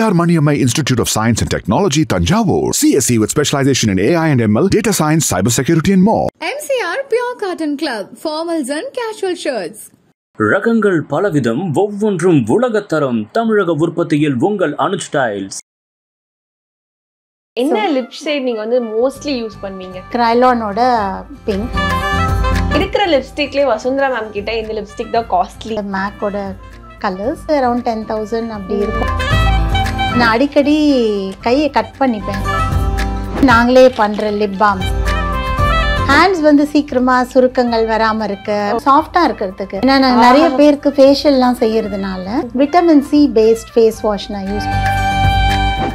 C.R. Maniammai Institute of Science and Technology, Tanjavur. CSE with specialization in AI and ML, data science, cybersecurity and more. MCR Pure Cotton Club, formals and casual shirts. ரகங்கள் பலவிதம், ஒவ்வொன்றும் உலகத்தரம். தமிழக உற்பத்தியில் உங்கள் Anuj styles. என்ன lipstick நீங்க வந்து mostly use பண்ணுவீங்க? கிரைலானோட பிங்க். இருக்கிற லிப்ஸ்டிக்லயே வசுந்தரா மேம் கிட்ட இந்த லிப்ஸ்டிக் தான் காஸ்ட்லி. மேக்கோட கலர்ஸ் அரௌண்ட் 10,000 அப்படி இருக்கும். நான் அடிக்கடி கையை கட் பண்ணிப்பேன். நாங்களே பண்ற லிப் பாம். ஹேண்ட்ஸ் வந்து சீக்கிரமா சுருக்கங்கள் வராம இருக்கு, சாஃப்டா இருக்கிறதுக்கு. ஏன்னா நான் நிறைய பேருக்கு ஃபேஷியல்லாம் செய்யறதுனால vitamin C based face wash நான் யூஸ் பண்ணுவேன்.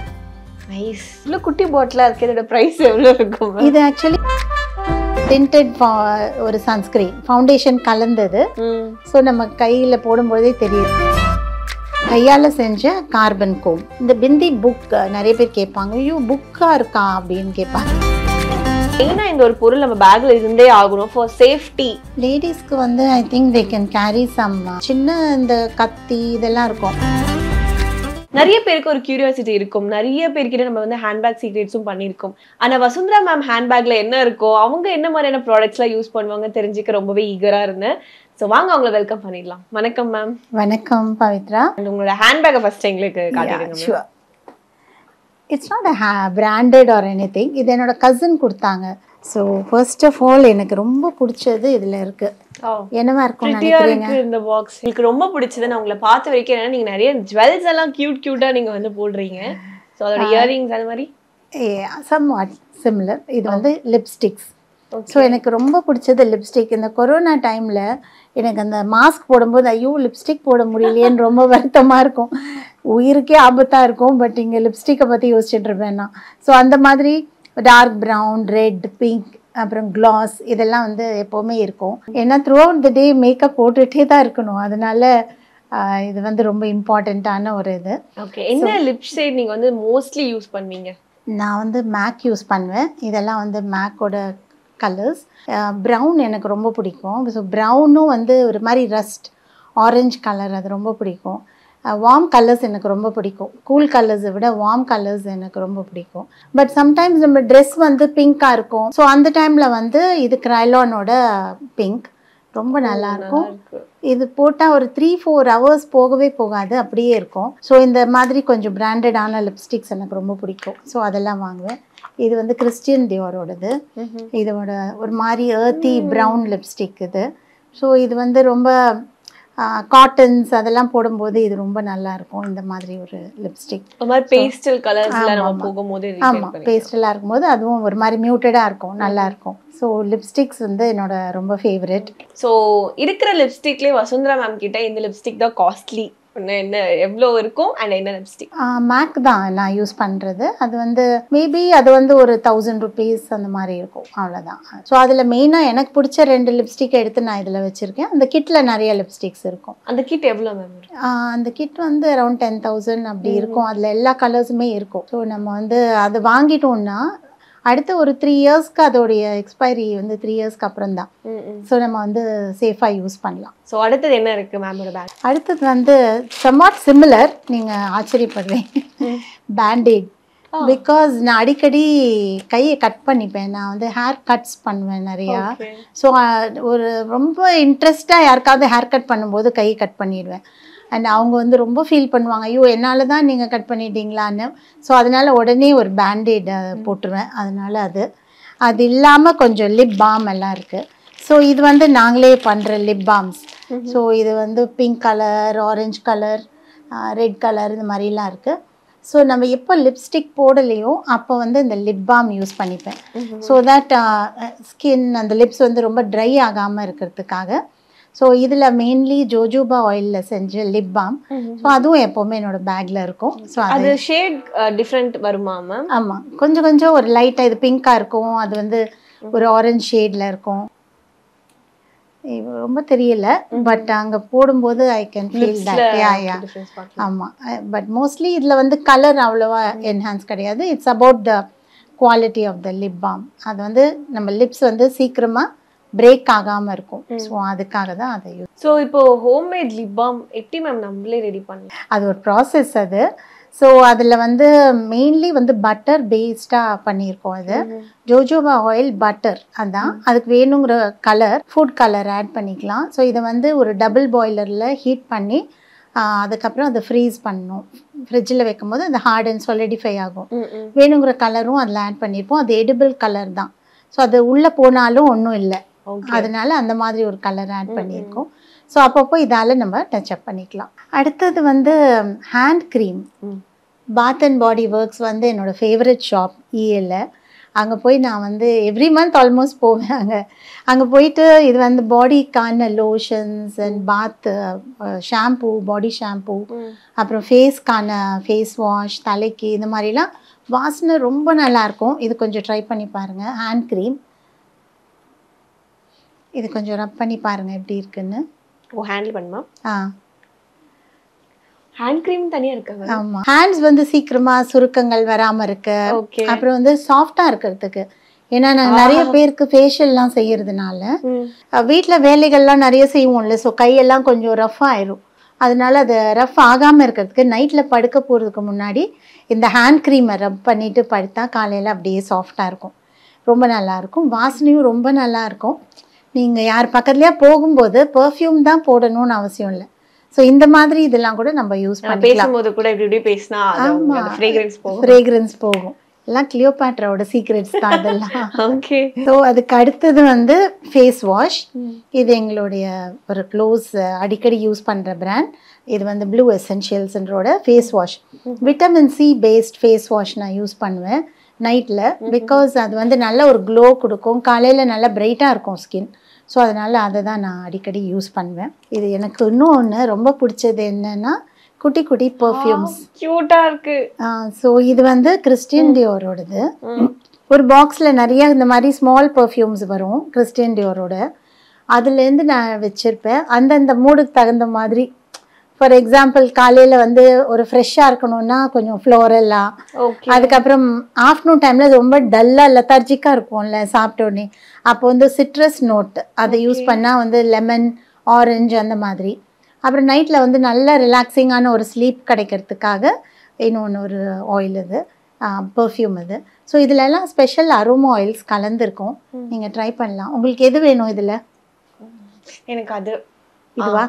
நைஸ். இவ்வளோ குட்டி பாட்டிலா இருக்கு. இதோட பிரைஸ் எவ்வளோ இருக்கும்? இது ஆக்சுவலி டிண்டட் ஒரு சன்ஸ்கிரீன் ஃபவுண்டேஷன் கலந்தது. ஸோ நம்ம கையில் போடும்போதே தெரியுது. கையால் செஞ்ச கார்பன் கோம். இந்த பிந்தி புக் நிறைய பேர் கேட்பாங்க, ஐயோ புக்கா இருக்கா அப்படின்னு கேட்பாங்க. மெயினாக இந்த ஒரு பொருள் நம்ம பேக்ல இருந்தே ஆகணும் ஃபார் சேஃப்டி. லேடிஸ்க்கு வந்து I think they can carry some சின்ன இந்த கத்தி இதெல்லாம் இருக்கும். நிறைய பேருக்கு ஒரு கியூரியாசிட்டி இருக்கும். நிறைய பேர்கிட்ட நம்ம வந்து ஹேண்ட்பேக் சீக்ரெட்ஸும் பண்ணியிருக்கோம். ஆனால் வசுந்தரா மேம் ஹேண்ட்பேக்ல என்ன இருக்கோ, அவங்க என்ன மாதிரியான ப்ராடக்ட்ஸ்லாம் யூஸ் பண்ணுவாங்க தெரிஞ்சுக்க ரொம்பவே ஈகரா இருந்தேன். ஸோ வாங்க அவங்கள வெல்கம் பண்ணிடலாம். வணக்கம் மேம். வணக்கம் பவித்ரா. உங்களோட ஹேண்ட்பேக்கை ஃபர்ஸ்ட் எங்களுக்கு காட்டிடுங்க. It's not a branded or எனி திங். இது என்னோட கசின் கொடுத்தாங்க. ஸோ ஃபர்ஸ்ட் ஆஃப் ஆல் எனக்கு ரொம்ப பிடிச்சது இதில் இருக்கு. என்னவா இருக்கும் நினைக்கிறீங்க? இந்த பாக்ஸ் எனக்கு ரொம்ப பிடிச்சது. நான் உங்களை பார்த்த வரைக்கும் என்னன்னா நீங்க நிறைய ஜுவல்ஸ் எல்லாம் கியூட்டா நீங்க வந்து போடுறீங்க. ஸோ அதோட இயரிங்ஸ் அது மாதிரி சம்வாட் சிமிலர். இது வந்து லிப்ஸ்டிக்ஸ். ஸோ எனக்கு ரொம்ப பிடிச்சது லிப்ஸ்டிக். இந்த கொரோனா டைமில் எனக்கு அந்த மாஸ்க் போடும்போது ஐயோ லிப்ஸ்டிக் போட முடியலையேன்னு ரொம்ப வருத்தமாக இருக்கும். உயிருக்கே ஆபத்தாக இருக்கும். பட் இங்கே லிப்ஸ்டிக்கை பற்றி யோசிச்சுட்டு இருப்பேன் நான். ஸோ அந்த மாதிரி டார்க் ப்ரௌன், ரெட், பிங்க், அப்புறம் கிளாஸ் இதெல்லாம் வந்து எப்போவுமே இருக்கும். ஏன்னா through out the day makeup போட்டுகிட்டே தான் இருக்கணும். அதனால இது வந்து ரொம்ப இம்பார்ட்டண்ட்டான ஒரு இது. ஓகே. என்ன லிப்ஸ்டிக் நீங்கள் வந்து மோஸ்ட்லி யூஸ் பண்ணுவீங்க? நான் வந்து மேக் யூஸ் பண்ணுவேன். இதெல்லாம் வந்து மேக்கோட கலர்ஸ். ப்ரௌன் எனக்கு ரொம்ப பிடிக்கும். ஸோ ப்ரௌனும் வந்து ஒரு மாதிரி ரஸ்ட் ஆரஞ்ச் கலர், அது ரொம்ப பிடிக்கும். வார்ம் கலர்ஸ் எனக்கு ரொம்ப பிடிக்கும். கூல் கலர்ஸை விட வார்ம் கலர்ஸ் எனக்கு ரொம்ப பிடிக்கும். பட் சம்டைம்ஸ் நம்ம ட்ரெஸ் வந்து பிங்காக இருக்கும். ஸோ அந்த டைமில் வந்து இது கிரைலானோட பிங்க் ரொம்ப நல்லாயிருக்கும். இது போட்டால் ஒரு 3-4 ஹவர்ஸ் போகவே போகாது, அப்படியே இருக்கும். ஸோ இந்த மாதிரி கொஞ்சம் பிராண்டடான லிப்ஸ்டிக்ஸ் எனக்கு ரொம்ப பிடிக்கும். ஸோ அதெல்லாம் வாங்குவேன். இது வந்து கிறிஸ்டியன் டியோரோடது. இதோட ஒரு மாதிரி ஏர்த்தி ப்ரௌன் லிப்ஸ்டிக் இது. ஸோ இது வந்து ரொம்ப காட்டன்ஸ் அதெல்லாம் போடும்போது இது ரொம்ப நல்லா இருக்கும். இந்த மாதிரி ஒரு லிப்ஸ்டிக் பேஸ்டல் கலர்ஸ்ல நம்ம போகும்போது ஆமாம் பேஸ்டலாக இருக்கும்போது அதுவும் ஒரு மாதிரி மியூட்டடாக இருக்கும், நல்லா இருக்கும். ஸோ லிப்ஸ்டிக்ஸ் வந்து என்னோட ரொம்ப ஃபேவரட். ஸோ இருக்கிற லிப்ஸ்டிக்லேயே வசுந்தரா மேம் கிட்ட இந்த லிப்ஸ்டிக் தான் காஸ்ட்லி. என்ன எவ்வளோ இருக்கும் அண்ட் என்ன லிப்ஸ்டிக்? மேக் தான் நான் யூஸ் பண்ணுறது. அது வந்து மேபி அது வந்து ஒரு 1000 rupees அந்த மாதிரி இருக்கும், அவ்வளோதான். ஸோ அதில் மெயினாக எனக்கு பிடிச்ச 2 லிப்ஸ்டிக் எடுத்து நான் இதில் வச்சுருக்கேன். அந்த கிட்டில் நிறைய லிப்ஸ்டிக்ஸ் இருக்கும். அந்த கிட் எவ்வளோ மேம்? அந்த கிட் வந்து அரௌண்ட் 10,000 அப்படி இருக்கும். அதில் எல்லா கலர்ஸுமே இருக்கும். ஸோ நம்ம வந்து அது வாங்கிட்டோம்னா அடுத்த ஒரு 3 இயர்ஸ்க்கு அதோடைய எக்ஸ்பைரி வந்து 3 இயர்ஸ்க்கு அப்புறம் தான். ஸோ நம்ம வந்து சேஃபாக யூஸ் பண்ணலாம். ஸோ அடுத்தது என்ன இருக்குது மேமோட பேக்? அடுத்தது வந்து சம்வாட் சிமிலர். நீங்கள் ஆச்சரியப்படுவீங்க, பேண்டேட். பிகாஸ் நான் அடிக்கடி கையை கட் பண்ணிப்பேன். நான் வந்து ஹேர் கட்ஸ் பண்ணுவேன் நிறையா. ஸோ ஒரு ரொம்ப இன்ட்ரெஸ்டாக யாருக்காவது ஹேர் கட் பண்ணும்போது கையை கட் பண்ணிடுவேன். அண்ட் அவங்க வந்து ரொம்ப ஃபீல் பண்ணுவாங்க, ஐயோ என்னால் தான் நீங்கள் கட் பண்ணிட்டீங்களான்னு. ஸோ அதனால் உடனே ஒரு பேண்டேட் போட்டுருவேன். அதனால் அது இல்லாமல் கொஞ்சம் லிப் பாம் எல்லாம் இருக்குது. ஸோ இது வந்து நாங்களே பண்ணுற லிப் பாம்ஸ். ஸோ இது வந்து pink colour, orange colour, red colour இந்த மாதிரிலாம் இருக்குது. ஸோ நம்ம எப்போ லிப்ஸ்டிக் போடலையோ அப்போ வந்து இந்த லிப் பாம் யூஸ் பண்ணிப்பேன். ஸோ தட் ஸ்கின் அந்த லிப்ஸ் வந்து ரொம்ப ட்ரை ஆகாமல் இருக்கிறதுக்காக. ஸோ இதில் மெயின்லி ஜோஜோபா ஆயிலில் செஞ்ச லிப் பாம். ஸோ அதுவும் எப்போவுமே என்னோட பேக்கில் இருக்கும். ஸோ அது ஷேட் டிஃப்ரெண்ட் வருமா மேம்? ஆமாம், கொஞ்சம் கொஞ்சம் ஒரு லைட்டாக இது பிங்காக இருக்கும், அது வந்து ஒரு ஆரஞ்ச் ஷேடில் இருக்கும். ரொம்ப தெரியல, பட் அங்கே போடும்போது ஐ கேன் ஃபீல் தட். ஆமாம், பட் மோஸ்ட்லி இதில் வந்து கலர் அவ்வளோவா என்ஹான்ஸ் கிடையாது. It's about the quality of the lip balm. அது வந்து நம்ம லிப்ஸ் வந்து சீக்கிரமாக பிரேக் ஆகாமல் இருக்கும். ஸோ அதுக்காக தான் அதை யூஸ். ஸோ இப்போ ஹோம்மேட் லிப் பாம் எப்படி மேம் நம்மளே ரெடி பண்ணலாம்? அது ஒரு ப்ராசஸ். அது ஸோ அதில் வந்து மெயின்லி வந்து பட்டர் பேஸ்டாக பண்ணியிருக்கோம். அது ஜோஜோபா ஆயில் பட்டர், அதான் அதுக்கு வேணுங்கிற கலர் ஃபுட் கலர் ஆட் பண்ணிக்கலாம். ஸோ இதை வந்து ஒரு டபுள் பாய்லரில் ஹீட் பண்ணி அதுக்கப்புறம் அதை ஃப்ரீஸ் பண்ணணும். ஃப்ரிட்ஜில் வைக்கும் போது அந்த ஹார்ட் அண்ட் சொலிடிஃபை ஆகும். வேணுங்கிற கலரும் அதில் ஆட் பண்ணியிருப்போம். அது எடிபிள் கலர் தான். ஸோ அது உள்ளே போனாலும் ஒன்றும் இல்லை, அதனால அந்த மாதிரி ஒரு கலர் ஆட் பண்ணியிருக்கோம். ஸோ அப்பப்போ இதால் நம்ம டச்சப் பண்ணிக்கலாம். அடுத்தது வந்து hand cream. Bath and Body Works வந்து என்னோடய ஃபேவரட் ஷாப் EL. அங்கே போய் நான் வந்து எவ்ரி மந்த் ஆல்மோஸ்ட் போவேன். அங்கே போயிட்டு இது வந்து பாடிக்கான lotions and bath shampoo, body shampoo, அப்புறம் ஃபேஸ்க்கான ஃபேஸ் வாஷ், தலைக்கு இந்த மாதிரிலாம் வாசனை ரொம்ப நல்லாயிருக்கும். இது கொஞ்சம் ட்ரை பண்ணி பாருங்கள். ஹேண்ட் க்ரீம் இது கொஞ்சம் ரப் பண்ணி பாருங்கள் எப்படி இருக்குன்னு. ஹேண்டில் பண்ணுமா? ஹேண்ட் க்ரீம் தனியாக இருக்காங்க. ஆமாம், ஹேண்ட்ஸ் வந்து சீக்கிரமாக சுருக்கங்கள் வராமல் இருக்கு. அப்புறம் வந்து சாஃப்டாக இருக்கிறதுக்கு. ஏன்னா நான் நிறைய பேருக்கு ஃபேஷியல்லாம் செய்யறதுனால வீட்டில் வேலைகள்லாம் நிறைய செய்வோம்ல, ஸோ கையெல்லாம் கொஞ்சம் ரஃப் ஆயிரும். அதனால அது ரஃப் ஆகாமல் இருக்கிறதுக்கு நைட்டில் படுக்க போகிறதுக்கு முன்னாடி இந்த ஹேண்ட் க்ரீமை ரப் பண்ணிவிட்டு படுத்தா காலையில் அப்படியே சாஃப்டாக இருக்கும். ரொம்ப நல்லாயிருக்கும். வாசனையும் ரொம்ப நல்லாயிருக்கும். நீங்கள் யார் பக்கத்துலேயே போகும்போது பெர்ஃப்யூம் தான் போடணும்னு அவசியம் இல்லை. ஸோ இந்த மாதிரி இதெல்லாம் கூட நம்ம யூஸ் பண்ணி பேசும்போது கூட இப்படி பேசினா ஃப்ரேக்ரன்ஸ் போகும். எல்லாம் கிளியோபாட்ராவோட சீக்ரெட்ஸ் தான் இதெல்லாம். ஓகே. ஸோ அதுக்கு அடுத்தது வந்து ஃபேஸ் வாஷ். இது எங்களுடைய ஒரு க்ளோஸ் அடிக்கடி யூஸ் பண்ணுற பிராண்ட். இது வந்து ப்ளூ எசென்ஷியல்ஸ்ன்றோட face wash. Vitamin C based face wash நான் யூஸ் பண்ணுவேன் நைட்டில். பிகாஸ் அது வந்து நல்ல ஒரு க்ளோ கொடுக்கும். காலையில் நல்லா பிரைட்டாக இருக்கும் ஸ்கின். ஸோ அதனால் அதை தான் நான் அடிக்கடி யூஸ் பண்ணுவேன். இது எனக்கு இன்னும் ஒன்று ரொம்ப பிடிச்சது என்னென்னா குட்டி குட்டி பர்ஃப்யூம்ஸ். க்யூட்டாக இருக்குது. ஸோ இது வந்து கிறிஸ்டியன் டியோரோடது. ஒரு பாக்ஸில் நிறைய இந்த மாதிரி ஸ்மால் பர்ஃப்யூம்ஸ் வரும் கிறிஸ்டியன் டியோரோட. அதுலேருந்து நான் வச்சுருப்பேன் அந்தந்த மூடுக்கு தகுந்த மாதிரி. ஃபார் எக்ஸாம்பிள் காலையில் வந்து ஒரு ஃப்ரெஷ்ஷாக இருக்கணும்னா கொஞ்சம் ஃப்ளோரல்லாம். அதுக்கப்புறம் ஆஃப்டர்நூன் டைமில் ரொம்ப டல்லாக லெத்தார்ஜிக்காக இருக்கும்ல சாப்பிட்டோடனே, அப்போ வந்து சிட்ரஸ் நோட் அதை யூஸ் பண்ணால் வந்து லெமன், ஆரஞ்சு அந்த மாதிரி. அப்புறம் நைட்டில் வந்து நல்ல ரிலாக்ஸிங்கான ஒரு ஸ்லீப் கிடைக்கிறதுக்காக இன்னொன்று ஒரு ஆயில் இது பர்ஃப்யூம் இது. ஸோ இதிலெல்லாம் ஸ்பெஷல் அரோமா ஆயில்ஸ் கலந்துருக்கும். நீங்கள் ட்ரை பண்ணலாம். உங்களுக்கு எது வேணும் இதில்? எனக்கு அது இதுவா?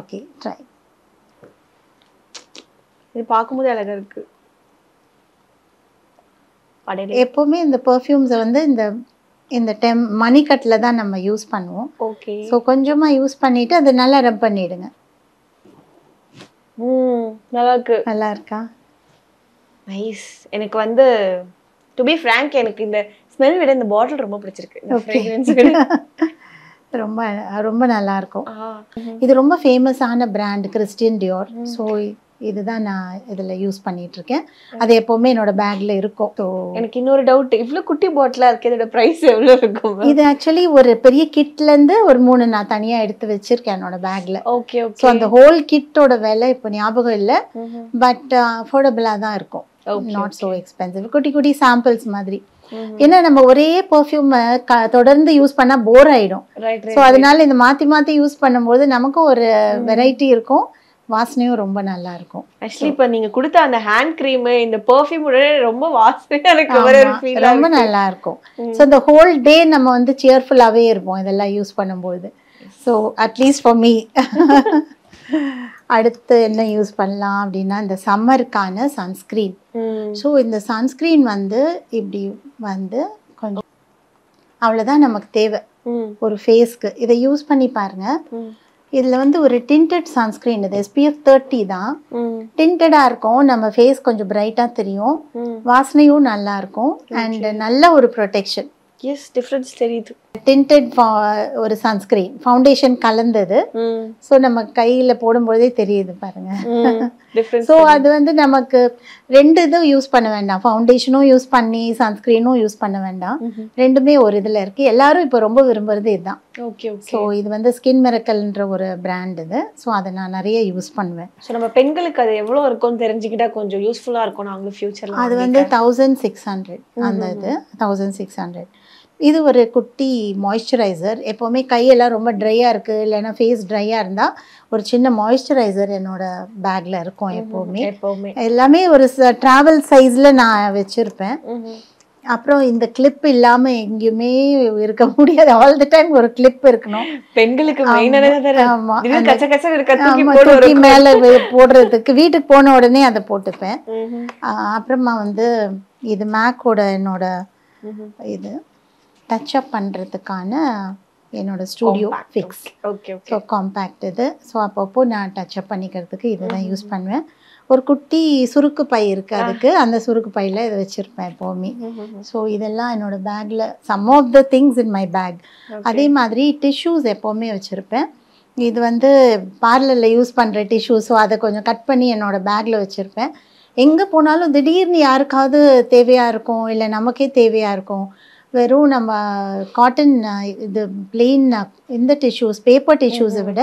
Okay, try. இது பார்க்கும்போது அழகா இருக்கு. எப்போவுமே இந்த பர்ஃப்யூம்ஸை வந்து இந்த மணிக்கட்டில் தான் நம்ம யூஸ் பண்ணுவோம். ஓகே. ஸோ கொஞ்சமாக யூஸ் பண்ணிவிட்டு அதை நல்லா ரப் பண்ணிவிடுங்க. நல்லா இருக்கு. நல்லா இருக்கா? நைஸ். எனக்கு வந்து டு பி ஃப்ராங்க் எனக்கு இந்த ஸ்மெல் விட இந்த பாட்டில் ரொம்ப பிடிச்சிருக்கு. ரொம்ப ரொம்ப நல்லா இருக்கும். இது ரொம்ப ஃபேமஸான பிராண்ட் கிறிஸ்டியன் டியோர். ஸோ இதுதான் நான் இதில் யூஸ் பண்ணிட்டு இருக்கேன். அது எப்போவுமே என்னோட பேக்ல இருக்கும். ஸோ எனக்கு இன்னொரு டவுட், இவ்வளோ குட்டி பாட்டிலாக இருக்கு, இதோட ப்ரைஸ் எவ்வளோ இருக்கும்? இது ஆக்சுவலி ஒரு பெரிய கிட்லேருந்து ஒரு 3 நான் தனியாக எடுத்து வச்சிருக்கேன் என்னோட பேக்ல. Okay okay. ஸோ அந்த ஹோல் கிட்டோட விலை இப்போ ஞாபகம் இல்லை, பட் அஃபோர்டபுளாக தான் இருக்கும். Not so expensive. குட்டி குட்டி சாம்பிள்ஸ் மாதிரி. ஏன்னா நம்ம ஒரே பெர்ஃப்யூமை தொடர்ந்து யூஸ் பண்ணால் போர் ஆயிடும். ஸோ அதனால இந்த மாற்றி மாற்றி யூஸ் பண்ணும்போது நமக்கும் ஒரு வெரைட்டி இருக்கும், வாசனையும் ரொம்ப நல்லா இருக்கும். ஆக்சுவலி இப்போ நீங்க கொடுத்த அந்த ஹேண்ட் க்ரீம் இந்த பெர்ஃப்யூம் ரொம்ப வாசனையா இருக்கு, ஒரு ஃபீல் ரொம்ப நல்லா இருக்கும். ஸோ இந்த ஹோல் டே நம்ம வந்து சியர்ஃபுல்லாகவே இருப்போம் இதெல்லாம் யூஸ் பண்ணும்போது. So at least for me. அடுத்து என்ன யூஸ் பண்ணலாம் அப்படின்னா இந்த சம்மருக்கான சன்ஸ்க்ரீன். ஸோ இந்த சன்ஸ்க்ரீன் வந்து இப்படி வந்து கொஞ்சம் அவ்வளோதான் நமக்கு தேவை ஒரு ஃபேஸ்க்கு. இதை யூஸ் பண்ணி பாருங்க. இதில் வந்து ஒரு டிண்டட் சன்ஸ்க்ரீன், இது SPF 30 தான். டிண்டடாக இருக்கும், நம்ம ஃபேஸ் கொஞ்சம் பிரைட்டாக தெரியும், வாசனையும் நல்லா இருக்கும், அண்ட் நல்ல ஒரு ப்ரொடெக்ஷன். எஸ், டிஃபரன்ஸ் தெரியுது. டிண்டட் ஒரு சன்ஸ்கிரீன் ஃபவுண்டேஷன் கலந்தது. ஸோ நம்ம கையில் போடும்போதே தெரியுது பாருங்க. ஸோ அது வந்து நமக்கு 2 இதும் யூஸ் பண்ண வேண்டாம், ஃபவுண்டேஷனும் யூஸ் பண்ணி சன்ஸ்கிரீனும் யூஸ் பண்ண வேண்டாம். ரெண்டுமே ஒரு இதில் இருக்கு. எல்லாரும் இப்போ ரொம்ப விரும்புறது இதுதான். ஓகே. ஸோ இது வந்து ஸ்கின் மிரக்கல்ன்ற ஒரு பிராண்ட் இது. ஸோ அதை நான் நிறைய யூஸ் பண்ணுவேன். ஸோ நம்ம பெண்களுக்கு அது எவ்வளோ இருக்கும்னு தெரிஞ்சுக்கிட்டா கொஞ்சம் யூஸ்ஃபுல்லாக இருக்கும் நாங்களும் ஃபியூச்சரில். அது வந்து 1600 அந்த இது 1600. இது ஒரு குட்டி மாய்ஸ்சரைசர். எப்போவுமே கையெல்லாம் ரொம்ப ட்ரையாக இருக்குது இல்லைன்னா ஃபேஸ் ட்ரையாக இருந்தால் ஒரு சின்ன மாய்ஸ்சரைசர் என்னோடய பேக்கில் இருக்கும் எப்போவுமே. எல்லாமே ஒரு ட்ராவல் சைஸில் நான் வச்சுருப்பேன். அப்புறம் இந்த கிளிப் இல்லாமல் எங்கேயுமே இருக்க முடியாது. ஆல் த டைம் ஒரு கிளிப் இருக்கணும் பெண்களுக்கு. மேலே போடுறதுக்கு வீட்டுக்கு போன உடனே அதை போட்டுப்பேன். அப்புறமா இது மேக்கோட என்னோட இது டச் அப் பண்ணுறதுக்கான என்னோட ஸ்டூடியோ ஃபிக்ஸ். ஸோ காம்பேக்ட் இது. ஸோ அப்பப்போ நான் டச் அப் பண்ணிக்கிறதுக்கு இதை தான் யூஸ் பண்ணுவேன். ஒரு குட்டி சுருக்கு பை இருக்குது அதுக்கு. அந்த சுருக்கு பையில் இதை வச்சுருப்பேன் எப்போவுமே. ஸோ இதெல்லாம் என்னோடய பேக்கில் some of the things in my bag. அதே மாதிரி டிஷ்யூஸ் எப்போவுமே வச்சுருப்பேன். இது பார்லரில் யூஸ் பண்ணுற டிஷ்யூ. ஸோ அதை கொஞ்சம் கட் பண்ணி என்னோடய பேக்கில் வச்சுருப்பேன். எங்கே போனாலும் திடீர்னு யாருக்காவது தேவையாக இருக்கும் இல்லை நமக்கே தேவையாக இருக்கும். வெறும் நம்ம காட்டன் இது பிளெயின் இந்த டிஷ்யூஸ் பேப்பர் டிஷ்யூஸை விட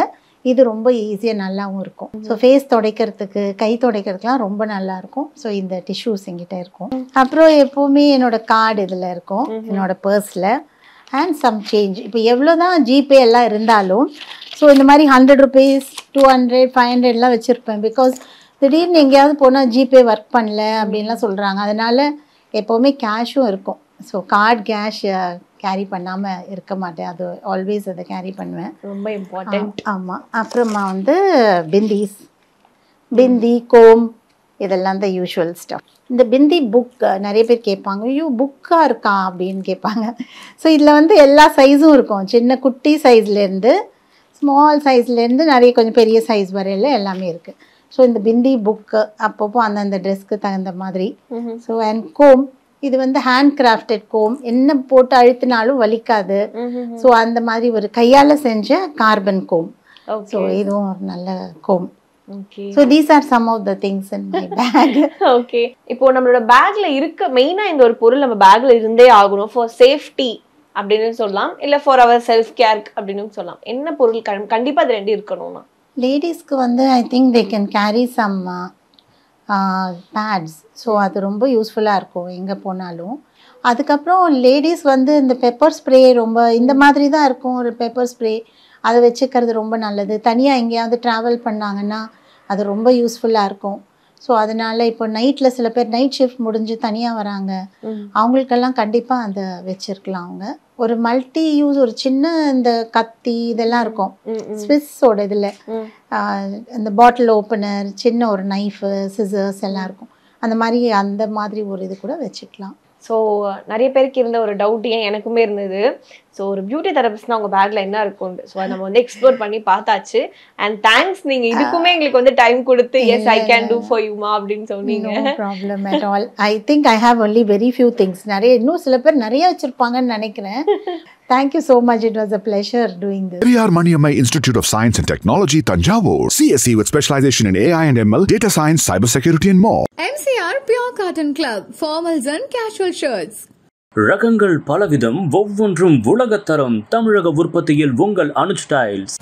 இது ரொம்ப ஈஸியாக நல்லாவும் இருக்கும். ஸோ ஃபேஸ் துடைக்கிறதுக்கு கை துடைக்கிறதுக்குலாம் ரொம்ப நல்லாயிருக்கும். ஸோ இந்த டிஷ்யூஸ் எங்கிட்ட இருக்கும். அப்புறம் எப்போவுமே என்னோடய கார்டு இதில் இருக்கும் என்னோடய பர்ஸில். And some change. இப்போ எவ்வளோ தான் ஜிபே எல்லாம் இருந்தாலும் ஸோ இந்த மாதிரி 100 rupees 200 500 வச்சுருப்பேன். பிகாஸ் திடீர்னு எங்கேயாவது போனால் ஜிபே ஒர்க் பண்ணல அப்படின்லாம் சொல்கிறாங்க. அதனால் எப்போவுமே கேஷும் இருக்கும். ஸோ கார்டு கேஷ் கேரி பண்ணாமல் இருக்க மாட்டேன். அது ஆல்வேஸ் அதை கேரி பண்ணுவேன். ரொம்ப இம்பார்ட்டன்ட். ஆமாம். அப்புறமா பிந்தி கோம் இதெல்லாம் தான் யூஷுவல் ஸ்டஃப். இந்த பிந்தி புக் நிறைய பேர் கேட்பாங்க, ஐயோ புக்காக இருக்கா அப்படின்னு கேட்பாங்க. ஸோ இதில் எல்லா சைஸும் இருக்கும். சின்ன குட்டி சைஸ்லேருந்து ஸ்மால் சைஸ்லேருந்து நிறைய கொஞ்சம் பெரிய சைஸ் வரையில் எல்லாமே இருக்குது. ஸோ இந்த பிந்தி புக்கு அப்பப்போ அந்தந்த ட்ரெஸ்க்கு தகுந்த மாதிரி. ஸோ அண்ட் கோம் இது ஹேண்ட் கிராஃப்டட் கோம். என்ன போட்டு அழுத்தினாலும் வலிக்காது. ஸோ அந்த மாதிரி ஒரு கையால் செஞ்ச கார்பன் கோம். ஸோ இதுவும் ஒரு நல்ல Kom. So these are some of the things in my bag. Okay. இப்போ நம்மளோட பேக்ல இருக்க மெயினா இந்த ஒரு பொருள் நம்ம பேக்ல இருந்தே ஆகணும் for safety அப்படின்னு சொல்லலாம், இல்ல for our self care அப்படின்னு சொல்லலாம். என்ன பொருள் கண்டிப்பா அது ரெண்டு இருக்கணும்னா லேடிஸ்க்கு I think they can carry some pads. So அது ரொம்ப யூஸ்ஃபுல்லாக இருக்கும் எங்கே போனாலும். அதுக்கப்புறம் லேடிஸ் இந்த பெப்பர் ஸ்ப்ரே ரொம்ப இந்த மாதிரி தான் இருக்கும். ஒரு பெப்பர் ஸ்ப்ரே அதை வச்சுக்கிறது ரொம்ப நல்லது. தனியாக எங்கேயாவது ட்ராவல் பண்ணாங்கன்னா அது ரொம்ப யூஸ்ஃபுல்லாக இருக்கும். ஸோ அதனால் இப்போ நைட்டில் சில பேர் நைட் ஷிஃப்ட் முடிஞ்சு தனியாக வராங்க, அவங்களுக்கெல்லாம் கண்டிப்பாக அதை வச்சுருக்கலாம். அவங்க ஒரு மல்டி யூஸ் ஒரு சின்ன இந்த கத்தி இதெல்லாம் இருக்கும் ஸ்விஸ்ஸோட இதில். இந்த பாட்டில் ஓப்பனர், சின்ன ஒரு நைஃபு, சிசர்ஸ் எல்லாம் இருக்கும். அந்த மாதிரி ஒரு இது கூட வச்சுக்கலாம். ஸோ நிறைய பேருக்கு இருந்த ஒரு டவுட் எனக்குமே இருந்தது. ஸோ ஒரு பியூட்டி தெரபிஸ்ட்னா உங்கள் பேக்கில் என்ன இருக்கும். ஸோ அதை நம்ம எக்ஸ்ப்ளோர் பண்ணி பார்த்தாச்சு. அண்ட் தேங்க்ஸ், நீங்கள் இதுக்குமே எங்களுக்கு டைம் கொடுத்து yes I can do for யூமா அப்படின்னு சொன்னீங்க. No problem at all. I think I have only very few things. இன்னும் சில பேர் நிறைய வச்சுருப்பாங்கன்னு நினைக்கிறேன். Thank you so much. It was a pleasure doing this. Periyar Maniammai Institute of Science and Technology, Tanjavur. CSE with specialization in AI and ML, data science, cybersecurity and more. MCR Pure Cotton Club, formals and casual shirts. ரகங்கள் பலவிதம், ஒவ்வொன்றும் உலகத்தரம். தமிழக உற்பத்தியில் உங்கள் Anuj styles.